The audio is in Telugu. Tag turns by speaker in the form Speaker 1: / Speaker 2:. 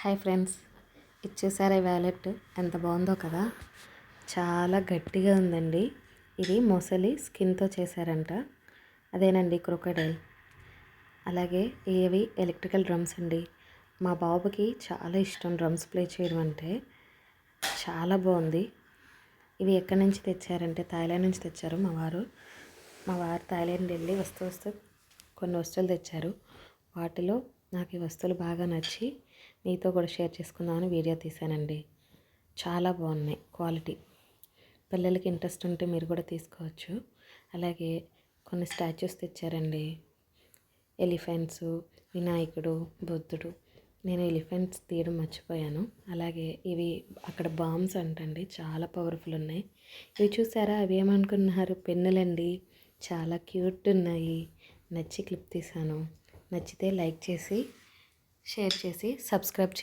Speaker 1: హాయ్ ఫ్రెండ్స్, ఇచ్చేసారా వ్యాలెట్ ఎంత బాగుందో కదా. చాలా గట్టిగా ఉందండి. ఇది మొసలి స్కిన్తో చేశారంట. అదేనండి క్రొకడైల్. అలాగే ఇవి ఎలక్ట్రికల్ డ్రమ్స్ అండి. మా బాబుకి చాలా ఇష్టం డ్రమ్స్ ప్లే చేయడం అంటే. చాలా బాగుంది. ఇవి ఎక్కడి నుంచి తెచ్చారంటే థాయిలాండ్ నుంచి తెచ్చారు మా వారు థాయిలాండ్ వెళ్ళి వస్తూ కొన్ని వస్తువులు తెచ్చారు. వాటిలో నాకు ఈ వస్తువులు బాగా నచ్చి మీతో కూడా షేర్ చేసుకుందామని వీడియో తీశానండి. చాలా బాగున్నాయి క్వాలిటీ. పిల్లలకి ఇంట్రెస్ట్ ఉంటే మీరు కూడా తీసుకోవచ్చు. అలాగే కొన్ని స్టాచ్యూస్ తెచ్చారండి. ఎలిఫెంట్స్, వినాయకుడు, బుద్ధుడు. నేను ఎలిఫెంట్స్ తీయడం మర్చిపోయాను. అలాగే ఇవి అక్కడ బాంబ్స్ అంటండి, చాలా పవర్ఫుల్ ఉన్నాయి. ఇవి చూసారా, అవి ఏమనుకున్నారు? పెన్నులండి. చాలా క్యూట్ ఉన్నాయి. నచ్చి క్లిప్ తీశాను. నచ్చితే లైక్ చేసి షేర్ చేసి సబ్స్క్రైబ్ చేయండి.